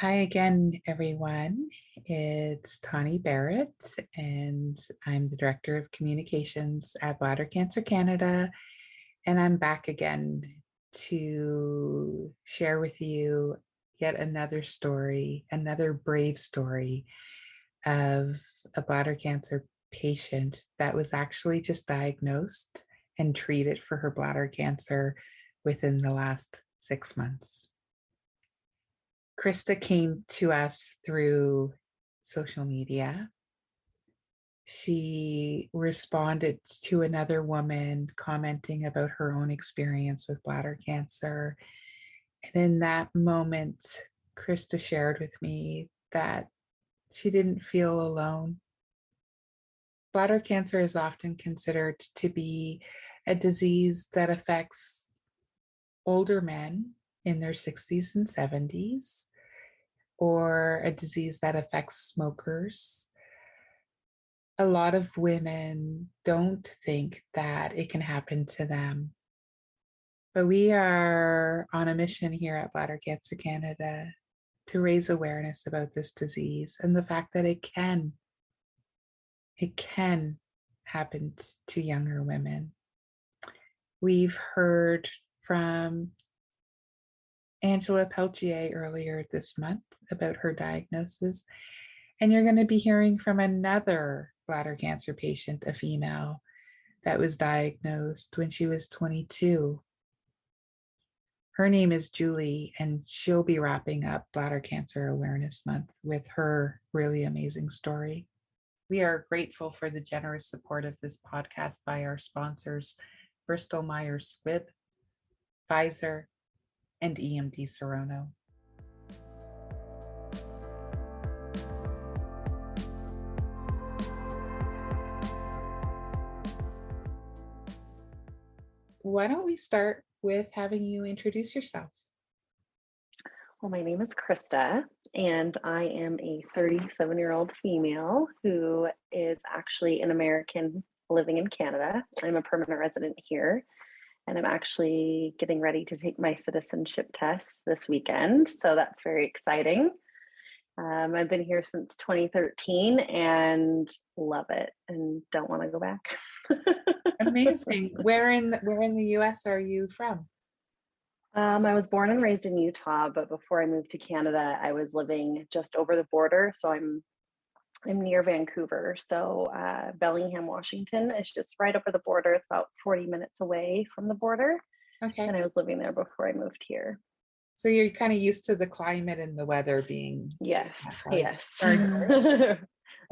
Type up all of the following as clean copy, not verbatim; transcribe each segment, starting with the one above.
Hi again, everyone. It's Tawny Barratt, and I'm the Director of Communications at Bladder Cancer Canada. And I'm back again to share with you yet another story, another brave story of a bladder cancer patient that was actually just diagnosed and treated for her bladder cancer within the last 6 months. Krysta came to us through social media. She responded to another woman commenting about her own experience with bladder cancer. And in that moment, Krysta shared with me that she didn't feel alone. Bladder cancer is often considered to be a disease that affects older men in their 60s and 70s, or a disease that affects smokers. A lot of women don't think that it can happen to them. But we are on a mission here at Bladder Cancer Canada to raise awareness about this disease and the fact that it can happen to younger women. We've heard from Angela Peltier earlier this month about her diagnosis, and you're going to be hearing from another bladder cancer patient, a female, that was diagnosed when she was 22. Her name is Julie, and she'll be wrapping up Bladder Cancer Awareness Month with her really amazing story. We are grateful for the generous support of this podcast by our sponsors, Bristol Myers Squibb, Pfizer, and EMD Serono. Why don't we start with having you introduce yourself? Well, my name is Krysta, and I am a 37-year-old female who is actually an American living in Canada. I'm a permanent resident here, and I'm actually getting ready to take my citizenship test this weekend, so that's very exciting. I've been here since 2013 and love it and don't want to go back. Amazing. Where in the US are you from? I was born and raised in Utah, but before I moved to Canada, I was living just over the border. So I'm near Vancouver. So Bellingham, Washington is just right over the border. It's about 40 minutes away from the border. Okay. And I was living there before I moved here. So you're kind of used to the climate and the weather being. Yes. And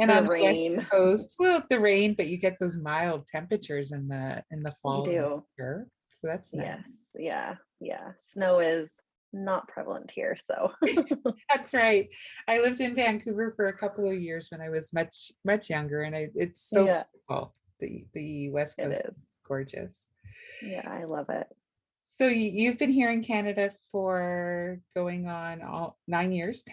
the on rain. the West Coast, well, the rain, but you get those mild temperatures in the fall. You do. Winter, so that's nice. Yes. Yeah. Snow is not prevalent here. So that's right. I lived in Vancouver for a couple of years when I was much younger, and it's so beautiful. The West Coast is gorgeous. Yeah, I love it. So you've been here in Canada for going on 10 years?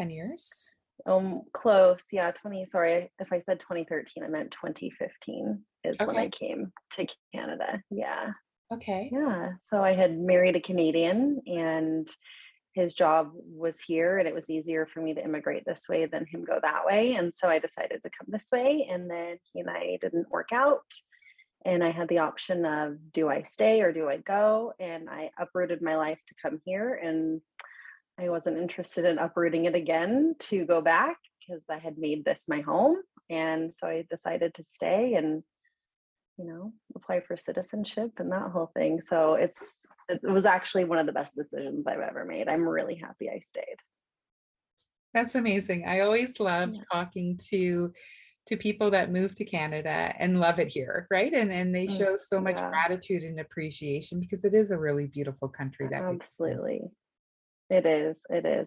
Close. Yeah, 20. Sorry, if I said 2013, I meant 2015 is when I came to Canada. Yeah. Okay. Yeah. So I had married a Canadian and his job was here, and it was easier for me to immigrate this way than him go that way. And so I decided to come this way, and then he and I didn't work out. And I had the option of, do I stay or do I go? And I uprooted my life to come here, and I wasn't interested in uprooting it again to go back because I had made this my home. And so I decided to stay and, apply for citizenship and that whole thing. So it was actually one of the best decisions I've ever made. I'm really happy I stayed. That's amazing. I always love talking to people that move to Canada and love it here, right? And they show so much gratitude and appreciation because it is a really beautiful country. Absolutely. It is.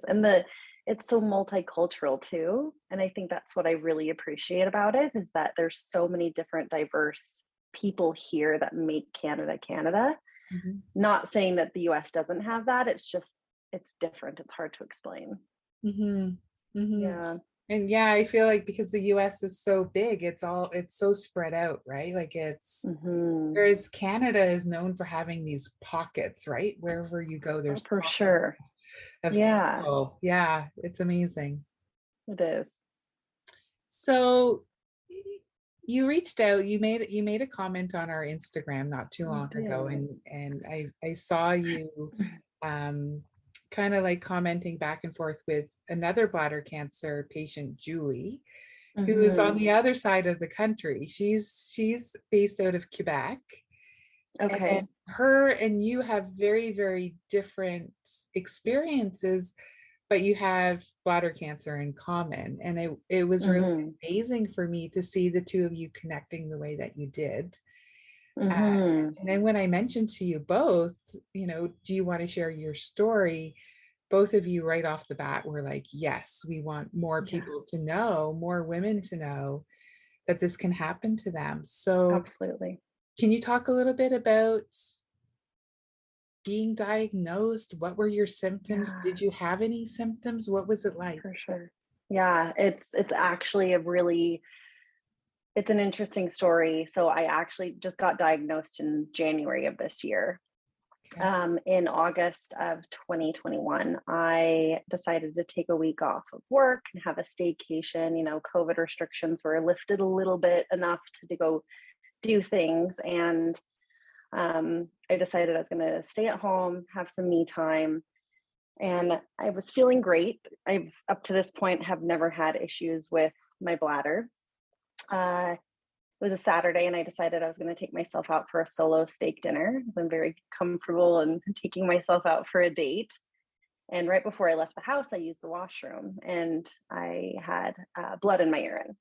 And it's so multicultural too. And I think that's what I really appreciate about it, is that there's so many different diverse people here that make Canada, Canada. Mm-hmm. Not saying that the US doesn't have that. It's different. It's hard to explain. Mm-hmm. Mm-hmm. Yeah. And I feel like because the US is so big, it's so spread out, right? Like whereas Canada is known for having these pockets, right? Wherever you go, there's for sure. of Yeah, people. Yeah, it's amazing. it is. So you reached out, you made a comment on our Instagram not too I long ago, did. and I saw you um kind of like commenting back and forth with another bladder cancer patient, Julie, who is on Hmm. the other side of the country. She's based out of Quebec, and Okay. her and you have very, very different experiences, but you have bladder cancer in common. And it was really Hmm. amazing for me to see the two of you connecting the way that you did. Uh, Hmm. and then when I mentioned to you both, do you want to share your story? Both of you right off the bat were like, yes, we want more Yeah, people to know, more women to know that this can happen to them. So absolutely. can you talk a little bit about being diagnosed? What were your symptoms? Yeah, Did you have any symptoms? What was it like? for sure. Yeah, it's actually a really it's an interesting story. So I actually just got diagnosed in January of this year. Okay. In August of 2021, I decided to take a week off of work and have a staycation. COVID restrictions were lifted a little bit enough to go do things. And I decided I was going to stay at home, have some me time. And I was feeling great. I've, up to this point, have never had issues with my bladder. It was a Saturday, and I decided I was going to take myself out for a solo steak dinner. I'm very comfortable in taking myself out for a date. And right before I left the house, I used the washroom, and I had blood in my urine.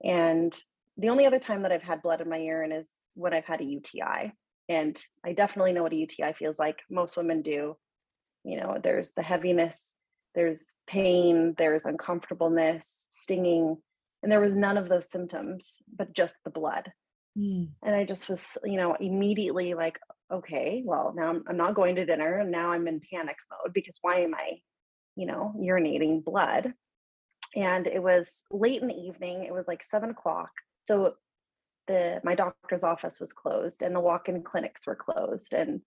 And the only other time that I've had blood in my urine is when I've had a UTI. And I definitely know what a UTI feels like. Most women do. There's the heaviness, there's pain, there's uncomfortableness, stinging, and there was none of those symptoms, but just the blood. Mm. And I just was, immediately like, okay, well, now I'm not going to dinner, and now I'm in panic mode because why am I, urinating blood? And it was late in the evening. It was like 7 o'clock. So my doctor's office was closed, and the walk-in clinics were closed. And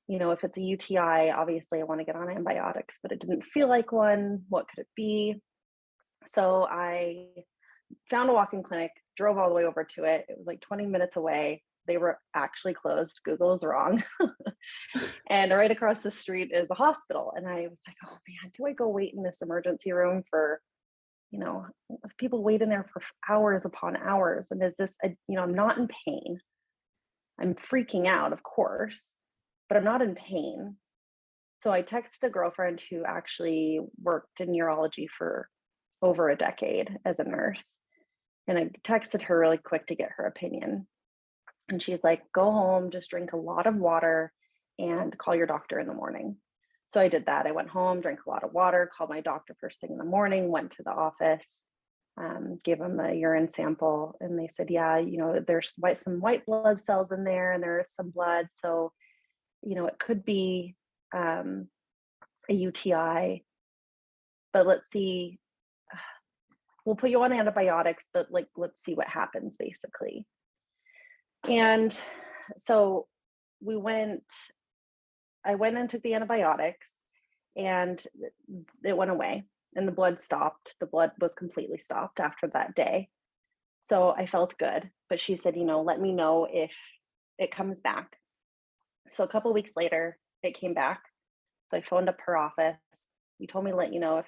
if it's a UTI, obviously I want to get on antibiotics, but it didn't feel like one. What could it be? So I found a walk-in clinic, drove all the way over to it. It was like 20 minutes away. They were actually closed. Google is wrong. And right across the street is a hospital. And I was like, oh man, do I go wait in this emergency room for, you know, people wait in there for hours upon hours? And is this, I'm not in pain. I'm freaking out, of course, but I'm not in pain. So I texted a girlfriend who actually worked in urology for over a decade as a nurse. And I texted her really quick to get her opinion. And she's like, go home, just drink a lot of water and call your doctor in the morning. So I did that. I went home, drank a lot of water, called my doctor first thing in the morning, went to the office, gave them a urine sample. And they said, yeah, there's some white blood cells in there and there is some blood. So, it could be a UTI, but let's see. We'll put you on antibiotics, but let's see what happens basically. And so we went, I went and took the antibiotics, and it went away, and the blood stopped. The blood was completely stopped after that day. So I felt good, but she said, let me know if it comes back. So a couple of weeks later, it came back. So I phoned up her office. You told me to let you know if,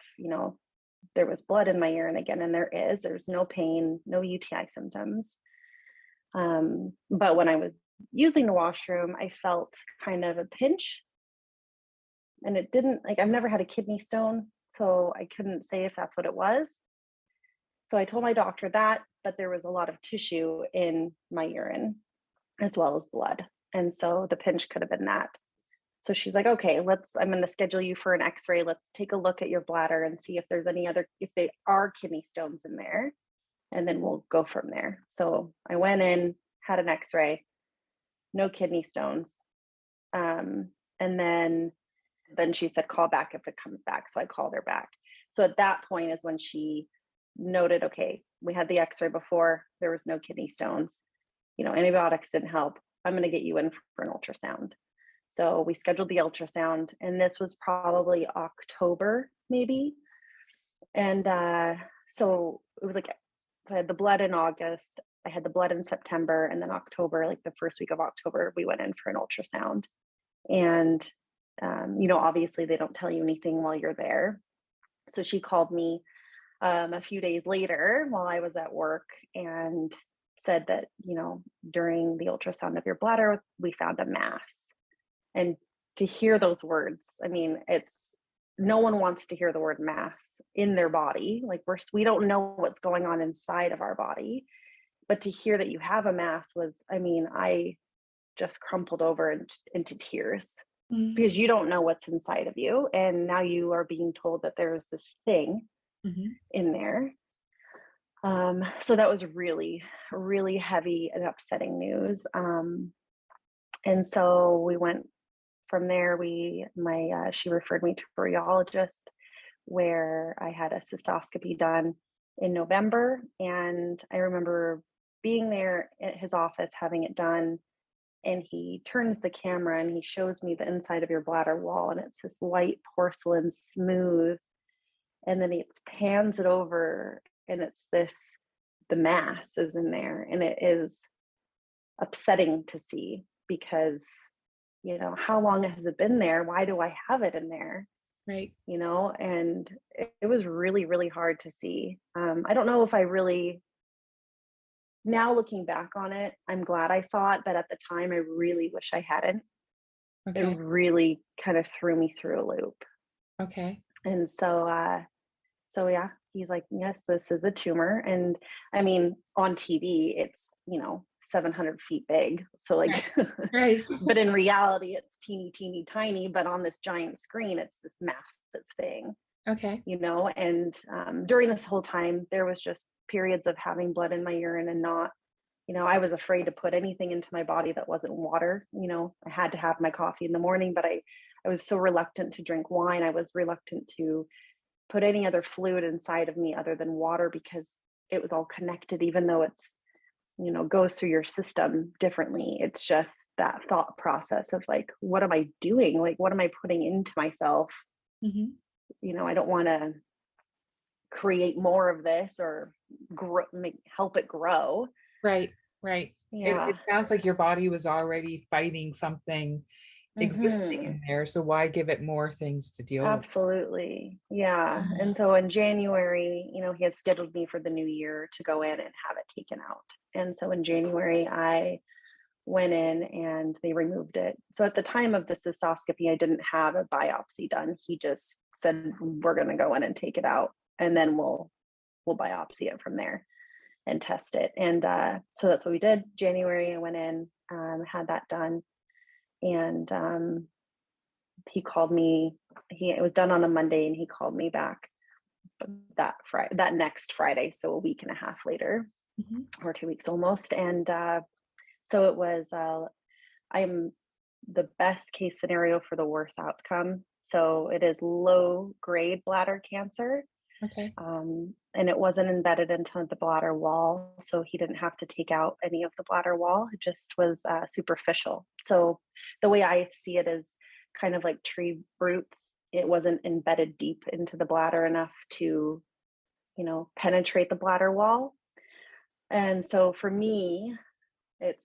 there was blood in my urine again, and there's no pain, no UTI symptoms. But when I was using the washroom, I felt kind of a pinch, and it didn't, like, I've never had a kidney stone, so I couldn't say if that's what it was. So I told my doctor that, but there was a lot of tissue in my urine as well as blood. And so the pinch could have been that. So she's like, okay, I'm going to schedule you for an x-ray. Let's take a look at your bladder and see if there's if they are kidney stones in there, and then we'll go from there. So I went in, had an x-ray, no kidney stones. And then she said, call back if it comes back. So I called her back. So at that point is when she noted, okay, we had the x-ray before, there was no kidney stones. Antibiotics didn't help. I'm going to get you in for an ultrasound. So we scheduled the ultrasound, and this was probably October, maybe. And so it was like, so I had the blood in August, I had the blood in September, and then October, like the first week of October, we went in for an ultrasound. And, obviously they don't tell you anything while you're there. So she called me a few days later while I was at work and said that, during the ultrasound of your bladder, we found a mass. And to hear those words, I mean, it's no one wants to hear the word mass in their body. Like we don't know what's going on inside of our body. But to hear that you have a mass was, I mean, I just crumpled over into tears Mhm. because you don't know what's inside of you. And now you are being told that there's this thing Mhm. in there. So that was really, really heavy and upsetting news. And so we went from there. She referred me to a urologist where I had a cystoscopy done in November. And I remember being there at his office having it done. And he turns the camera and he shows me the inside of your bladder wall. And it's this white porcelain, smooth. And then he pans it over and the mass is in there. And it is upsetting to see because, how long has it been there? Why do I have it in there? Right. And it was really, really hard to see. I don't know if I really, now looking back on it, I'm glad I saw it, but at the time, I really wish I hadn't. It Okay. really kind of threw me through a loop. Okay. And so yeah, he's like, yes, this is a tumor. And I mean, on TV, it's, 700 feet big. So Right. like, Right. but in reality, it's teeny, teeny, tiny. But on this giant screen, it's this massive thing, Okay. And during this whole time, there was just periods of having blood in my urine and not, I was afraid to put anything into my body that wasn't water. I had to have my coffee in the morning, but I was so reluctant to drink wine. I was reluctant to put any other fluid inside of me other than water because it was all connected, even though it's, goes through your system differently. It's just that thought process of like, what am I doing? Like, what am I putting into myself? Mhm. I don't want to create more of this or help it grow. Right. Right. It Yeah. sounds like your body was already fighting something existing Hmm. in there, so why give it more things to deal with? Absolutely. Yeah. Mhm. And so in January, he has scheduled me for the new year to go in and have it taken out. And so in January, I went in and they removed it. So at the time of the cystoscopy, I didn't have a biopsy done. He just said, we're going to go in and take it out and then we'll biopsy it from there and test it. And so that's what we did. January, I went in, had that done. And he called me. It was done on a Monday, and he called me back that next Friday, so a week and a half later, Mhm. or 2 weeks almost. And so it was. I'm the best case scenario for the worst outcome. So it is low grade bladder cancer. Okay. And it wasn't embedded into the bladder wall. So he didn't have to take out any of the bladder wall. It just was superficial. So the way I see it is kind of like tree roots. It wasn't embedded deep into the bladder enough to, penetrate the bladder wall. And so for me,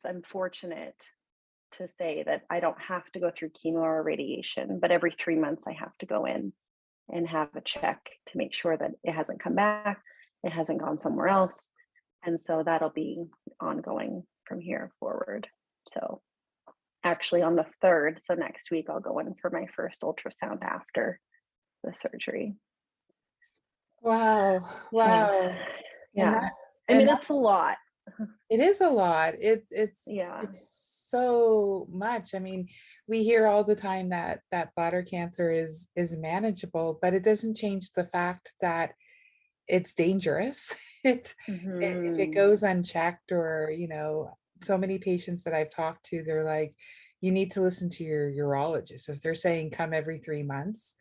I'm fortunate to say that I don't have to go through chemo or radiation, but every 3 months I have to go in and have a check to make sure that it hasn't come back, it hasn't gone somewhere else. And so that'll be ongoing from here forward. So actually on the 3rd, so next week, I'll go in for my first ultrasound after the surgery. Wow. So Wow. And yeah, I and mean, that it's a lot. it is a lot. Yeah. It's so much. I mean, we hear all the time that bladder cancer is manageable, but it doesn't change the fact that it's dangerous. If it Hmm. goes unchecked or, so many patients that I've talked to, they're like, you need to listen to your urologist. If they're saying come every 3 months,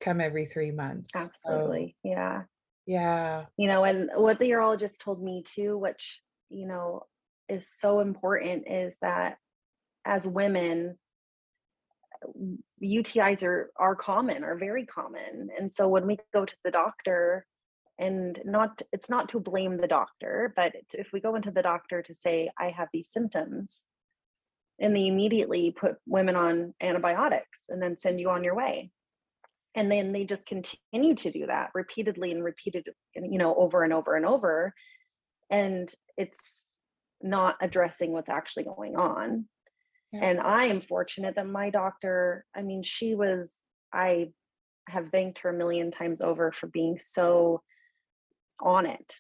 come every 3 months. So Absolutely. Yeah. yeah. And what the urologist told me too, which, is so important, is that as women, UTIs are common, are very common. And so when we go to the doctor, and it's not to blame the doctor, but if we go into the doctor to say, I have these symptoms, and they immediately put women on antibiotics and then send you on your way. And then they just continue to do that repeatedly and repeated, over and over and over. And it's not addressing what's actually going on. Yeah. And I am fortunate that my doctor, I have thanked her a million times over for being so on it,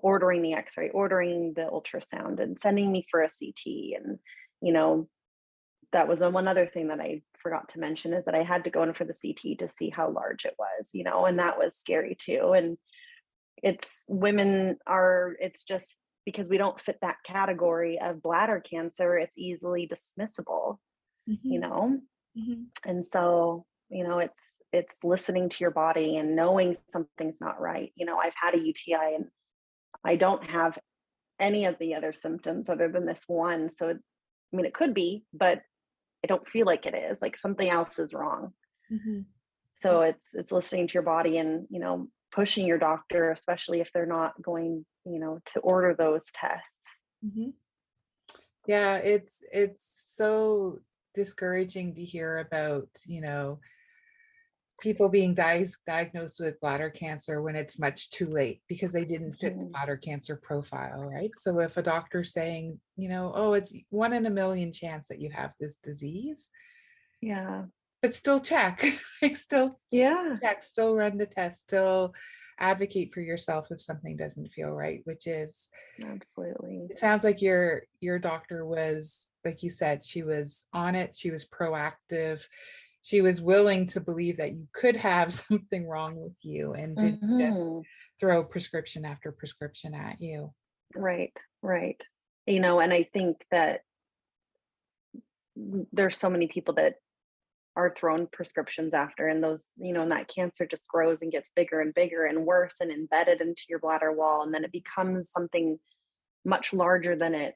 ordering the x-ray, ordering the ultrasound, and sending me for a CT. And, that was one other thing that I forgot to mention, is that I had to go in for the CT to see how large it was, and that was scary too. And it's just because we don't fit that category of bladder cancer, it's easily dismissible, Mm-hmm. And so, it's listening to your body and knowing something's not right. I've had a UTI and I don't have any of the other symptoms other than this one. So, it could be, but I don't feel like it is. Like something else is wrong. Mm-hmm. So it's listening to your body and, pushing your doctor, especially if they're not going, to order those tests. Mm-hmm. Yeah, it's so discouraging to hear about, people being diagnosed with bladder cancer when it's much too late because they didn't fit the bladder cancer profile, right? So if a doctor's saying, oh, it's 1 in a million chance that you have this disease, Yeah. but still check, like still check, still run the test, still advocate for yourself if something doesn't feel right, which is absolutely. It sounds like your doctor was, like you said, she was on it, she was proactive, she was willing to believe that you could have something wrong with you and didn't just throw prescription after prescription at you. Right. And I think that there's so many people that are thrown prescriptions after, and those, and that cancer just grows and gets bigger and bigger and worse and embedded into your bladder wall. And then it becomes something much larger than it,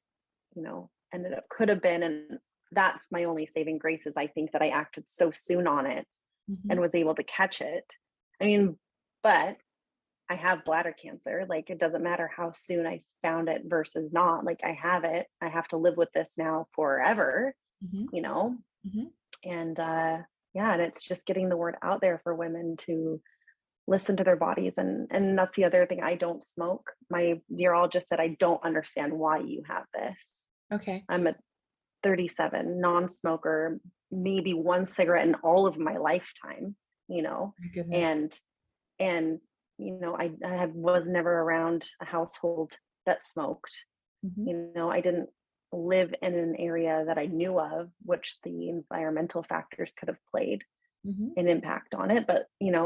ended up could have been. And that's my only saving grace, is I think that I acted so soon on it and was able to catch it. But I have bladder cancer. Like, it doesn't matter how soon I found it versus not. Like, I have it. I have to live with this now forever, And and it's just getting the word out there for women to listen to their bodies. And that's the other thing. I don't smoke. My urologist said, I don't understand why you have this. Okay. I'm a 37 non-smoker, maybe one cigarette in all of my lifetime, My goodness. and I was never around a household that smoked. I didn't live in an area that I knew of, which the environmental factors could have played an impact on it. But,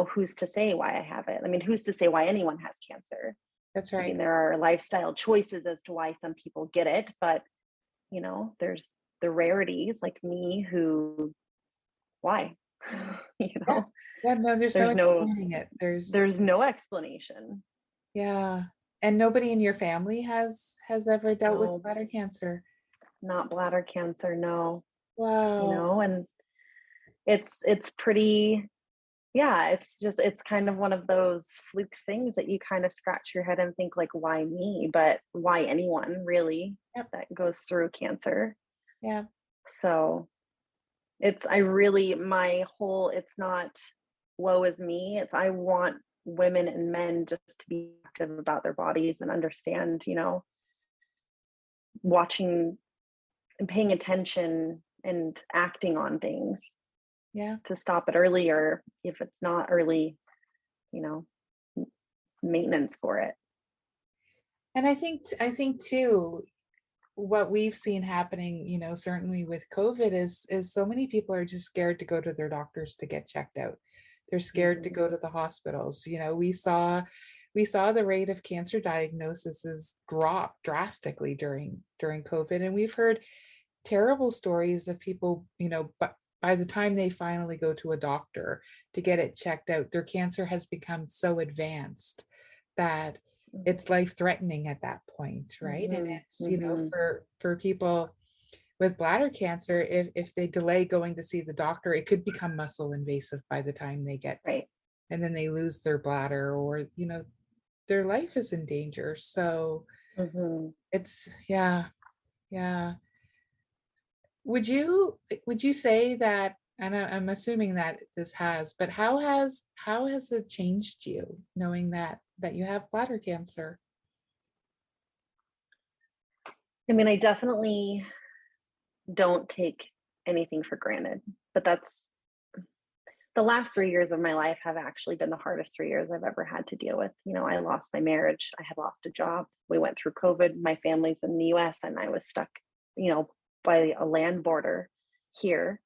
who's to say why I have it? Who's to say why anyone has cancer? That's right. There are lifestyle choices as to why some people get it, but, there's the rarities like me why? Yeah, no, there's no explaining it. There's no explanation. Yeah. And nobody in your family has ever dealt with No. bladder cancer? Not bladder cancer, no. Wow. And it's pretty, it's kind of one of those fluke things that you kind of scratch your head and think, like, why me? But why anyone really that goes through cancer? Yeah. So it's not woe is me. It's, I want women and men just to be active about their bodies and understand, watching and paying attention and acting on things. Yeah. To stop it early, or if it's not early, maintenance for it. And I think too, what we've seen happening, certainly with COVID is so many people are just scared to go to their doctors to get checked out. They're scared to go to the hospitals. We saw the rate of cancer diagnoses drop drastically during COVID. And we've heard terrible stories of people, but by the time they finally go to a doctor to get it checked out, their cancer has become so advanced that it's life-threatening at that point, right? And it's, for people with bladder cancer, if they delay going to see the doctor, it could become muscle invasive by the time they get, Right. and then they lose their bladder, or their life is in danger. So Hmm. it's, yeah, yeah. Would you say that, and I'm assuming that this has, but how has it changed you knowing that you have bladder cancer? I mean, I definitely don't take anything for granted, but that's the last 3 years of my life have actually been the hardest 3 years I've ever had to deal with. I lost my marriage, I had lost a job, we went through COVID, my family's in the US, and I was stuck, you know, by a land border here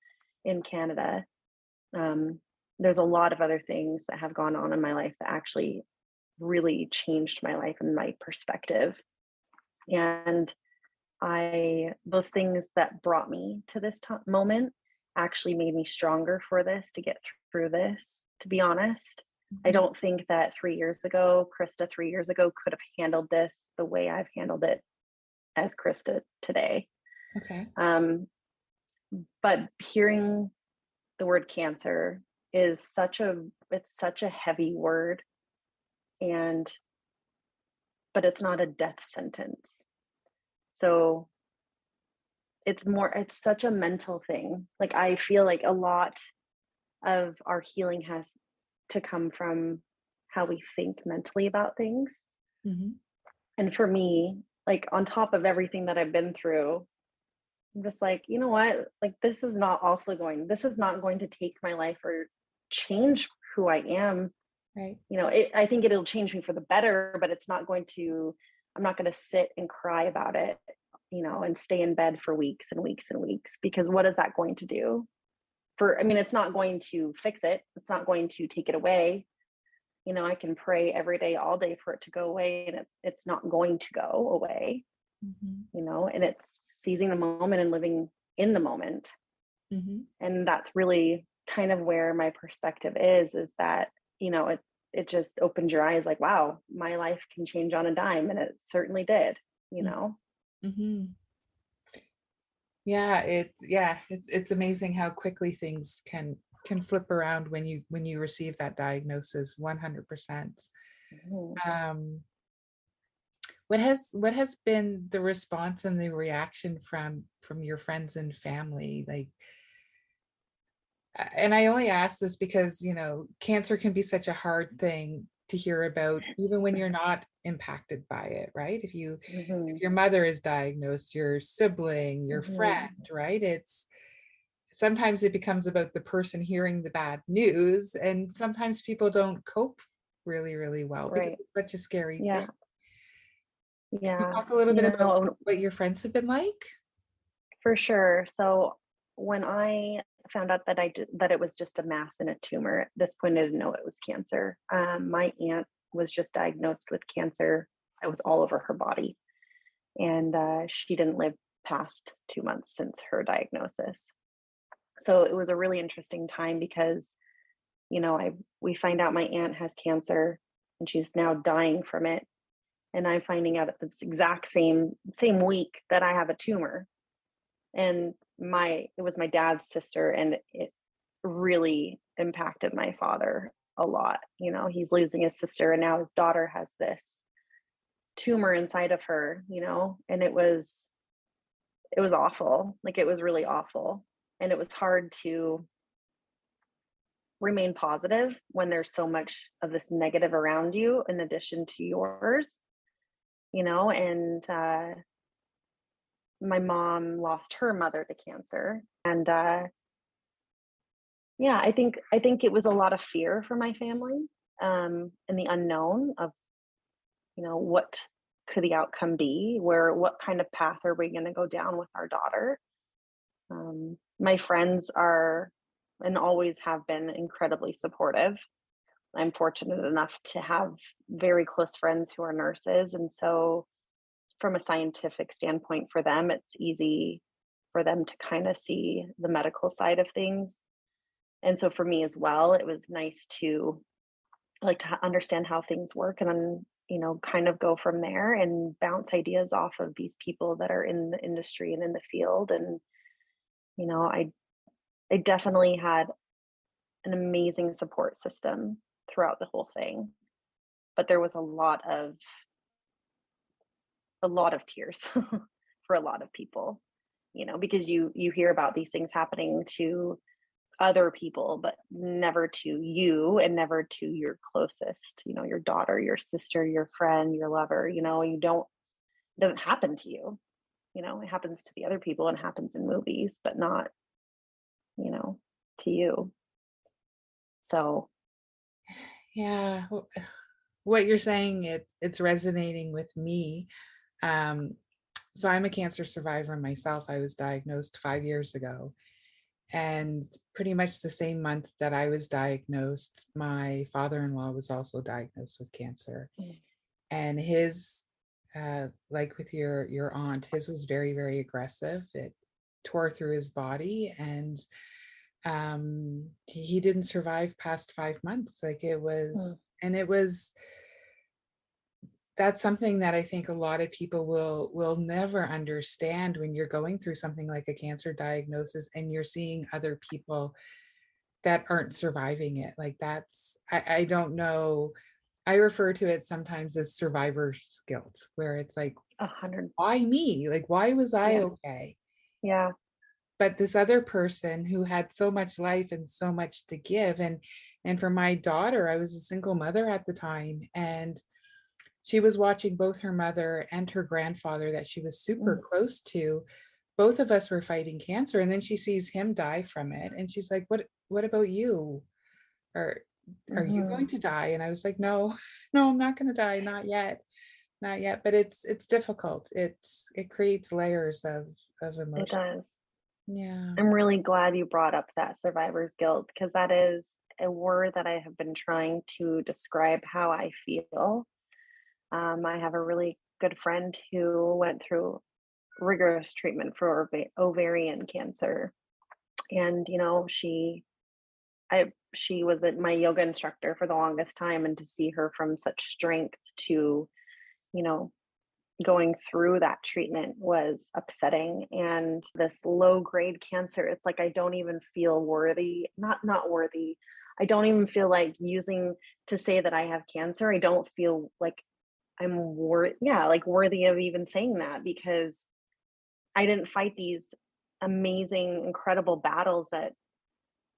in Canada. Um, there's a lot of other things that have gone on in my life that actually really changed my life and my perspective. And those things that brought me to this moment actually made me stronger for this, to get through this, to be honest. I Mhm. don't think that 3 years ago, Krysta 3 years ago, could have handled this the way I've handled it as Krysta today. Okay. Um, but hearing the word cancer is such a heavy word, and but it's not a death sentence. So it's such a mental thing. Like, I feel like a lot of our healing has to come from how we think mentally about things. Mhm. And for me, like, on top of everything that I've been through, I'm just like, you know what? Like, this is not going to take my life or change who I am. Right. I think it'll change me for the better, but I'm not going to sit and cry about it, and stay in bed for weeks and weeks and weeks, because what is that going to do? I mean, it's not going to fix it. It's not going to take it away. I can pray every day, all day for it to go away, and it's not going to go away, Mhm. and it's seizing the moment and living in the moment. Mhm. And that's really kind of where my perspective is that, it just opens your eyes like, wow, my life can change on a dime. And it certainly did, you Mm. know? Mhm. Yeah, it's amazing how quickly things can flip around when you receive that diagnosis. 100%. Mhm. Um, what has been the response and the reaction from your friends and family? Like, and I only ask this because, cancer can be such a hard thing to hear about, even when you're not impacted by it, right? If Mhm. your mother is diagnosed, your sibling, your friend, Mhm. right? It's sometimes it becomes about the person hearing the bad news, and sometimes people don't cope really, really well because Right. it's such a scary thing. Yeah. Can you Yeah. talk a little You bit about know, what your friends have been like? for sure. So when I found out that it was just a mass and a tumor, at this point I didn't know it was cancer. My aunt was just diagnosed with cancer. It was all over her body, and she didn't live past 2 months since her diagnosis. So it was a really interesting time because, I we find out my aunt has cancer and she's now dying from it. And I'm finding out at this exact same week that I have a tumor. And it was my dad's sister, and it really impacted my father a lot. He's losing his sister, and now his daughter has this tumor inside of her, and it was awful. Like, it was really awful. And it was hard to remain positive when there's so much of this negative around you in addition to yours, and my mom lost her mother to cancer. And yeah, I think it was a lot of fear for my family, and the unknown of, what could the outcome be, what kind of path are we going to go down with our daughter. My friends are, and always have been, incredibly supportive. I'm fortunate enough to have very close friends who are nurses. And so, from a scientific standpoint, for them, it's easy for them to kind of see the medical side of things. And so, for me as well, it was nice to understand how things work, and kind of go from there and bounce ideas off of these people that are in the industry and in the field. And, you know, I I definitely had an amazing support system throughout the whole thing, but there was a lot of tears for a lot of people, because you hear about these things happening to other people, but never to you and never to your closest, your daughter, your sister, your friend, your lover, you don't it doesn't happen to you. It happens to the other people and happens in movies, but not, you know, to you. So, Yeah, what you're saying, it's resonating with me. Um, so I'm a cancer survivor myself. I was diagnosed 5 years ago. And pretty much the same month that I was diagnosed, my father-in-law was also diagnosed with cancer. mm, And his, like with your aunt, his was very, very aggressive. It tore through his body, and he didn't survive past 5 months. Like it was, mm, and it was that's something that I think a lot of people will never understand when you're going through something like a cancer diagnosis and you're seeing other people that aren't surviving it. Like I don't know. I refer to it sometimes as survivor's guilt, where it's like, 100. why me? Like, why was I Yeah. okay? Yeah. But this other person who had so much life and so much to give, and for my daughter, I was a single mother at the time, and she was watching both her mother and her grandfather that she was super mm, close to. Both of us were fighting cancer, and then she sees him die from it, and she's like, what about you? Are are you going mhm. to die? And I was like, no, no, I'm not going to die, not yet, not yet. But it's difficult. It creates layers of It emotion. does. Yeah. I'm really glad you brought up that survivor's guilt because that is a word that I have been trying to describe how I feel. I have a really good friend who went through rigorous treatment for ovarian cancer, and she was my yoga instructor for the longest time, and to see her from such strength to you know going through that treatment was upsetting. And this low grade cancer, it's like I don't even feel worthy, not worthy. I don't even feel like using to say that I have cancer. I don't feel like I'm worthy of even saying that because I didn't fight these amazing, incredible battles that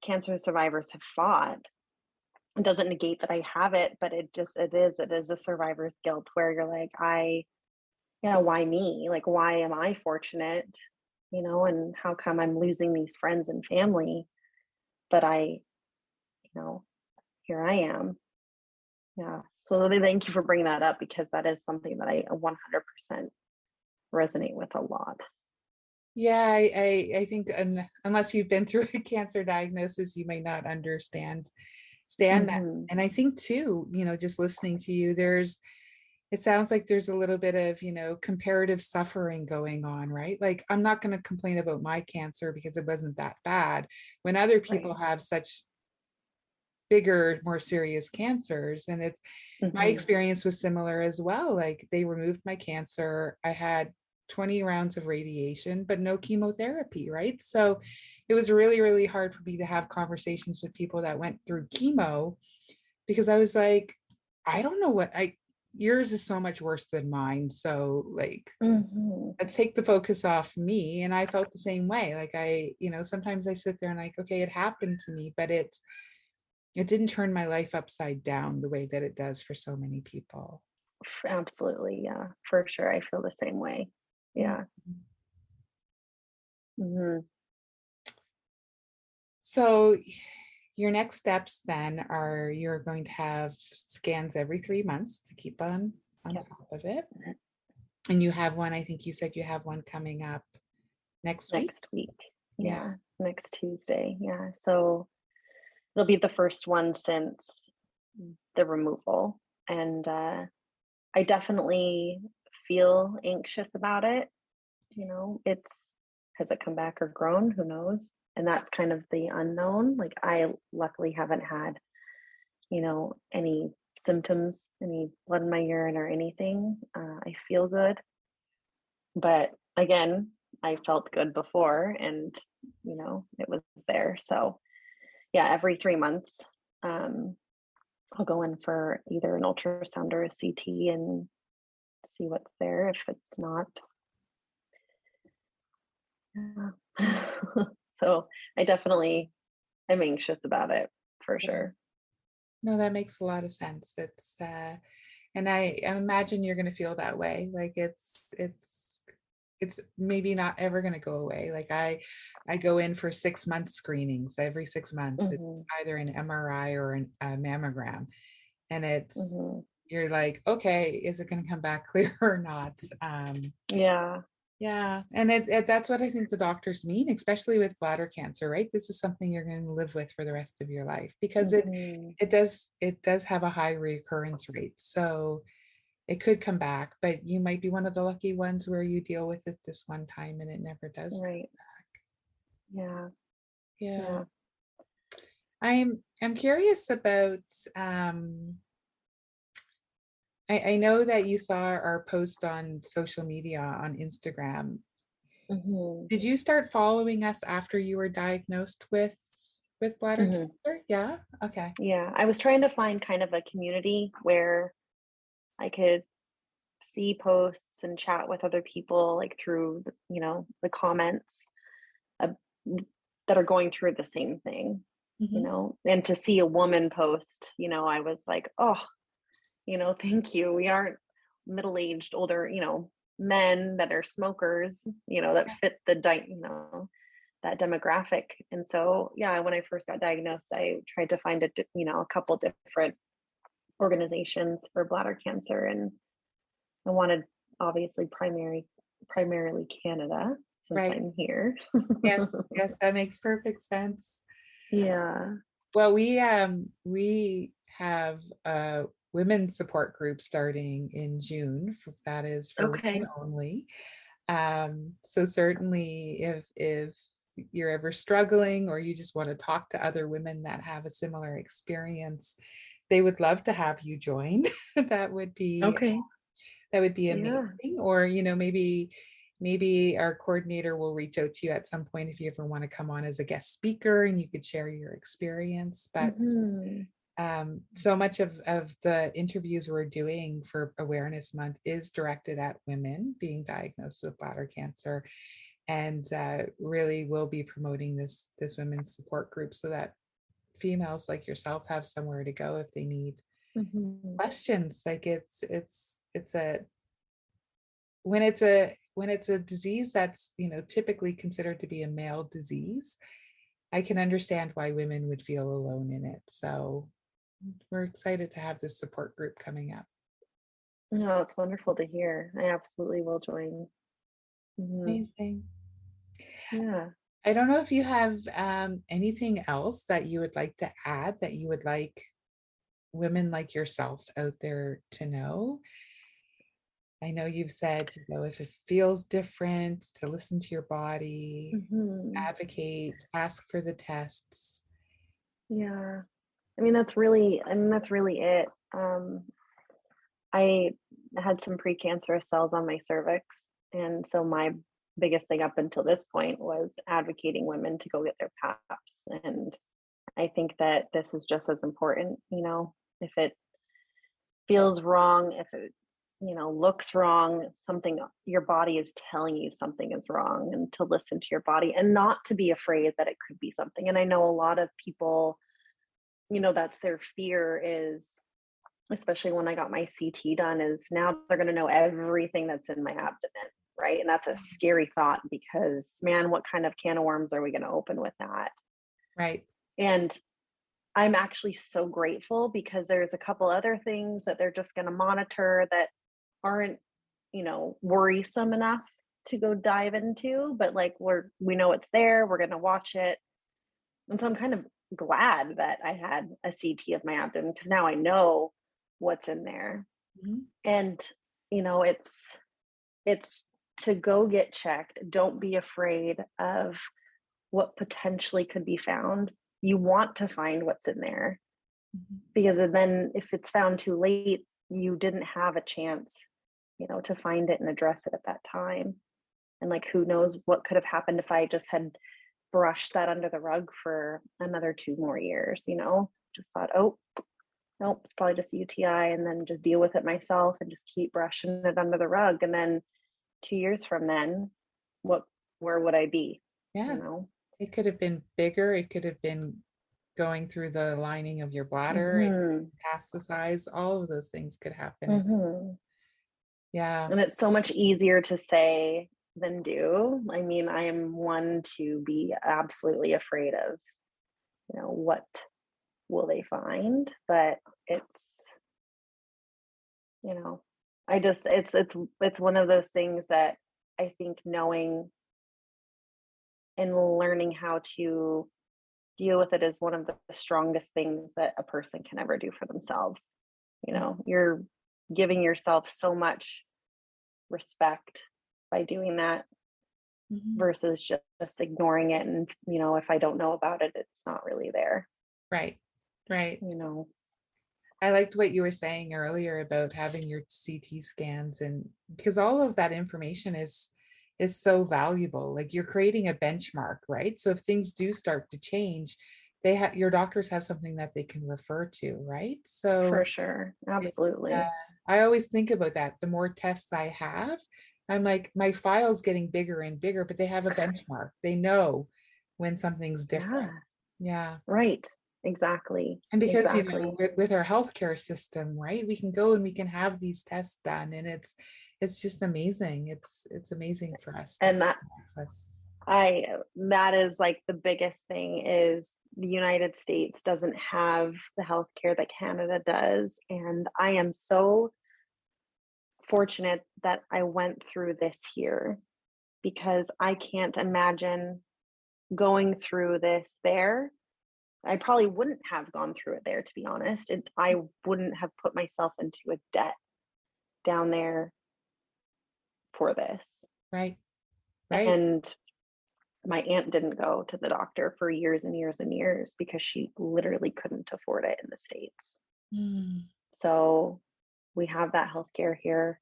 cancer survivors have fought. It doesn't negate that I have it, but it is a survivor's guilt where you're like, yeah, why me? Like, why am I fortunate? And how come I'm losing these friends and family? But you know, here I am. Yeah. So thank you for bringing that up because that is something that I 100% resonate with a lot. Yeah, I think unless you've been through a cancer diagnosis, you may not stand that. Hmm. And I think too, just listening to you, it sounds like there's a little bit of, comparative suffering going on, right? Like I'm not going to complain about my cancer because it wasn't that bad when other people Right. have such bigger, more serious cancers. And my Hmm. experience was similar as well. Like they removed my cancer. I had 20 rounds of radiation, but no chemotherapy, right? So it was really, really hard for me to have conversations with people that went through chemo because I was like, I don't know yours is so much worse than mine. So like, Hmm. let's take the focus off me. And I felt the same way. Like sometimes I sit there and like, okay, it happened to me, but it didn't turn my life upside down the way that it does for so many people. Absolutely. Yeah, for sure. I feel the same way. Mm. Yeah. Hmm. So your next steps then are you're going to have scans every 3 months to keep on Yep. top of it. And you have one, I think you said you have one coming up next week. Next week. Yeah. Yeah. Next Tuesday. Yeah. So it'll be the first one since the removal. And I definitely feel anxious about it. Has it come back or grown? Who knows? And that's kind of the unknown. Like, I luckily haven't had, any symptoms, any blood in my urine or anything. I feel good. But again, I felt good before and, it was there. So yeah, every 3 months, um, I'll go in for either an ultrasound or a CT and see what's there if it's not. Yeah. So I definitely am anxious about it for Yeah. sure. No, that makes a lot of sense. And I imagine you're gonna feel that way. Like it's maybe not ever gonna go away. Like I go in for 6 month screenings. Every 6 months, it's Hmm. either an MRI or a mammogram, and it's Hmm. you're like, okay, is it gonna come back clear or not? Yeah. Yeah, and that's what I think the doctors mean, especially with bladder cancer, right? This is something you're going to live with for the rest of your life because Hmm. it does have a high recurrence rate. So it could come back, but you might be one of the lucky ones where you deal with it this one time and it never does come Right. back. Yeah. Yeah. Yeah. I'm curious about I know that you saw our post on social media on Instagram. Hmm. Did you start following us after you were diagnosed with bladder Hmm. cancer? Yeah? Okay. Yeah. I was trying to find kind of a community where I could see posts and chat with other people like through the comments uh, that are going through the same thing, Mhm. and to see a woman post, I was like, oh, thank you. We aren't middle-aged older, men that are smokers, that fit that demographic. And so yeah, when I first got diagnosed, I tried to find a couple different organizations for bladder cancer, and I wanted obviously primarily Canada since Right. I'm here. Yes, yes, that makes perfect sense. Yeah. Well, we have a women's support group starting in June. That is for women Okay. only. So certainly if you're ever struggling or you just want to talk to other women that have a similar experience, they would love to have you join. That would be Okay. that would be Yeah. amazing. Or, maybe our coordinator will reach out to you at some point if you ever want to come on as a guest speaker and you could share your experience. But Hmm. so much of the interviews we're doing for Awareness Month is directed at women being diagnosed with bladder cancer, and really will be promoting this women's support group so that females like yourself have somewhere to go if they need Hmm. questions. Like it's a when it's a disease that's typically considered to be a male disease, I can understand why women would feel alone in it. So we're excited to have this support group coming up. No, it's wonderful to hear. I absolutely will join. Hmm. Amazing. Yeah. I don't know if you have anything else that you would like to add that you would like women like yourself out there to know. I know you've said, if it feels different, to listen to your body, Hmm. advocate, ask for the tests. Yeah. I mean, that's really it. I had some precancerous cells on my cervix, and so my biggest thing up until this point was advocating women to go get their PAPs, and I think that this is just as important, if it feels wrong, if it, looks wrong, something your body is telling you something is wrong, and to listen to your body and not to be afraid that it could be something. And I know a lot of people, that's their fear is, especially when I got my CT done, is now they're going to know everything that's in my abdomen, right? And that's a scary thought because, man, what kind of can of worms are we going to open with that? Right. And I'm actually so grateful because there's a couple other things that they're just going to monitor that aren't, worrisome enough to go dive into, but like we know it's there, we're going to watch it. And so I'm kind of glad that I had a CT of my abdomen because now I know what's in there. Mhm. And, it's to go get checked. Don't be afraid of what potentially could be found. You want to find what's in there. Mhm. because then if it's found too late, you didn't have a chance, to find it and address it at that time. And like, who knows what could have happened if I just had brushed that under the rug for another 2 more years, just thought, oh, nope, it's probably just a UTI, and then just deal with it myself and just keep brushing it under the rug. And then 2 years from then, what, where would I be? You Yeah, know? it could have been bigger. It could have been going through the lining of your bladder. It Hmm. metastasize. All of those things could happen. Hmm. Yeah. And it's so much easier to say than do. I mean, I am one to be absolutely afraid of, what will they find? But it's, you know, I just it's one of those things that I think knowing and learning how to deal with it is one of the strongest things that a person can ever do for themselves. You're giving yourself so much respect by doing that Mhm. versus just ignoring it. And, if I don't know about it, it's not really there, Right. Right. you know. I liked what you were saying earlier about having your CT scans, and because all of that information is so valuable. Like you're creating a benchmark, right? So if things do start to change, they have your doctors have something that they can refer to, right? For So sure. it, Absolutely. I always think about that. The more tests I have, I'm like, my file's getting bigger and bigger, but they have a benchmark. They know when something's different. Yeah. Yeah. Right. Exactly. And because, Exactly. with our healthcare system, right, we can go and we can have these tests done, and it's just amazing. It's amazing for us to have And access. that is like the biggest thing is the United States doesn't have the healthcare that Canada does. And I am so fortunate that I went through this here because I can't imagine going through this there. I probably wouldn't have gone through it there, to be honest. I wouldn't have put myself into a debt down there for this. Right, right. And my aunt didn't go to the doctor for years and years and years because she literally couldn't afford it in the States. Mm, So we have that healthcare here.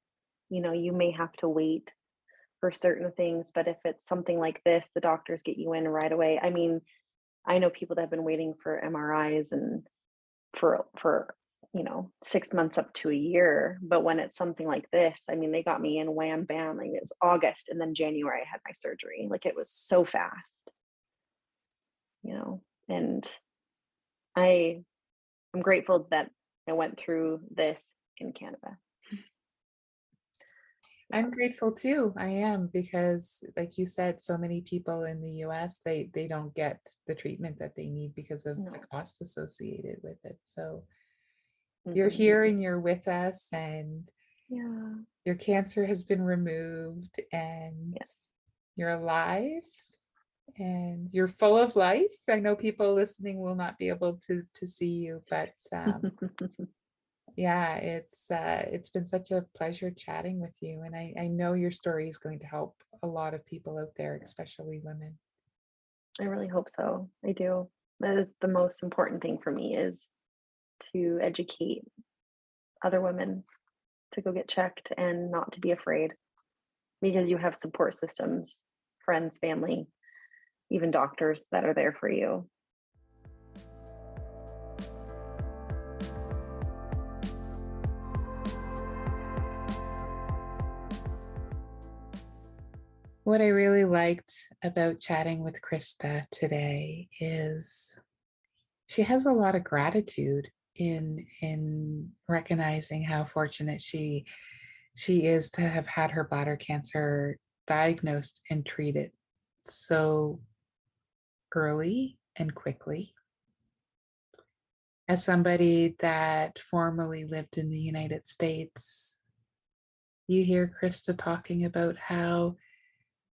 You may have to wait for certain things, but if it's something like this, the doctors get you in right away. I mean, I know people that have been waiting for MRIs and for 6 months up to a year. But when it's something like this, I mean, they got me in wham bam. Like it's August and then January I had my surgery. Like it was so fast, and I am grateful that I went through this in Canada. I'm Yeah. grateful too. I am, because like you said, so many people in the US, they don't get the treatment that they need because of the No. cost associated with it. So you're Hmm. here and you're with us, and Yeah. your cancer has been removed, and Yes. you're alive, and you're full of life. I know people listening will not be able to see you, but yeah, it's been such a pleasure chatting with you, and I know your story is going to help a lot of people out there, especially women. I really hope so. I do. That is the most important thing for me is to educate other women to go get checked and not to be afraid because you have support systems, friends, family, even doctors that are there for you. What I really liked about chatting with Krista today is she has a lot of gratitude in recognizing how fortunate she is to have had her bladder cancer diagnosed and treated so early and quickly. As somebody that formerly lived in the United States, you hear Krista talking about how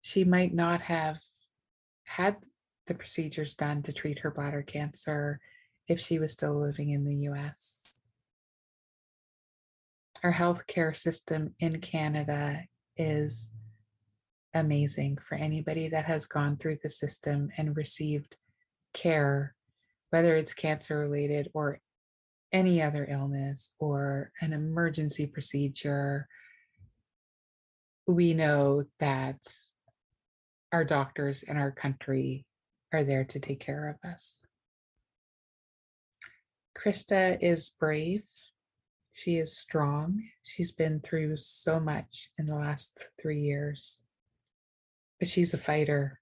she might not have had the procedures done to treat her bladder cancer if she was still living in the US. Our healthcare system in Canada is amazing for anybody that has gone through the system and received care, whether it's cancer related or any other illness or an emergency procedure, we know that our doctors in our country are there to take care of us. Krysta is brave. She is strong. She's been through so much in the last 3 years, but she's a fighter.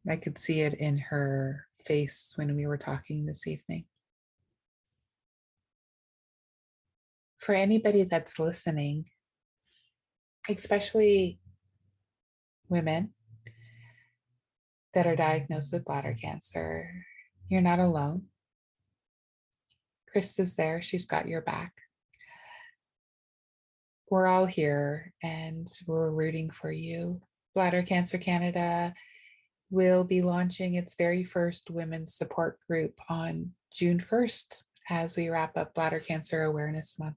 I could see it in her face when we were talking this evening. For anybody that's listening, especially women that are diagnosed with bladder cancer, you're not alone. Krysta's there. She's got your back. We're all here and we're rooting for you. Bladder Cancer Canada will be launching its very first women's support group on June 1st as we wrap up Bladder Cancer Awareness Month.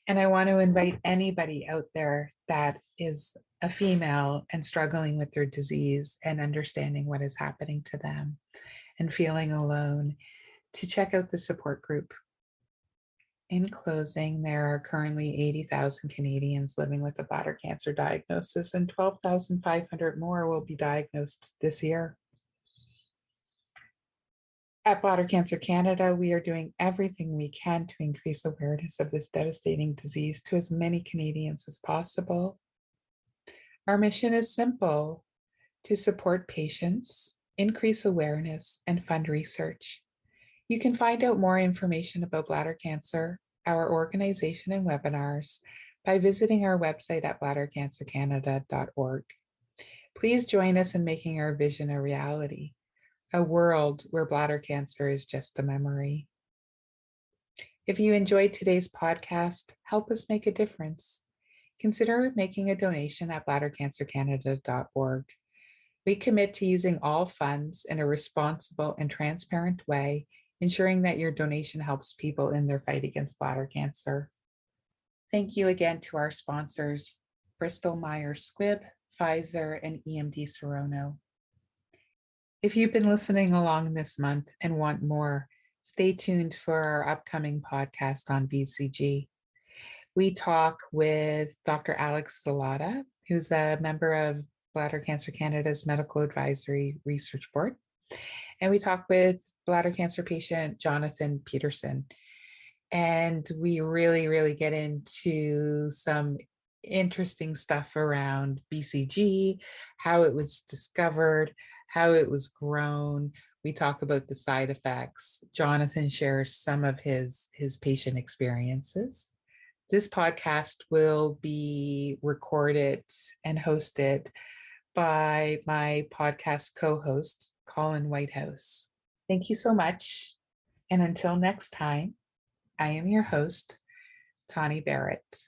And I want to invite anybody out there that is a female and struggling with their disease and understanding what is happening to them and feeling alone to check out the support group. In closing, there are currently 80,000 Canadians living with a bladder cancer diagnosis, and 12,500 more will be diagnosed this year. At Bladder Cancer Canada, we are doing everything we can to increase awareness of this devastating disease to as many Canadians as possible. Our mission is simple: to support patients, increase awareness, and fund research. You can find out more information about bladder cancer, our organization, and webinars by visiting our website at bladdercancercanada.org. Please join us in making our vision a reality, a world where bladder cancer is just a memory. If you enjoyed today's podcast, help us make a difference. Consider making a donation at bladdercancercanada.org. We commit to using all funds in a responsible and transparent way, ensuring that your donation helps people in their fight against bladder cancer. Thank you again to our sponsors, Bristol Myers Squibb, Pfizer, and EMD Serono. If you've been listening along this month and want more, stay tuned for our upcoming podcast on BCG. We talk with Dr. Alex Salata, who's a member of Bladder Cancer Canada's Medical Advisory Research Board. And we talk with bladder cancer patient Jonathan Peterson. And we really get into some interesting stuff around BCG, how it was discovered, how it was grown. We talk about the side effects. Jonathan shares some of his patient experiences. This podcast will be recorded and hosted by my podcast co-host, Colin Whitehouse. Thank you so much. And until next time, I am your host, Tawny Barratt.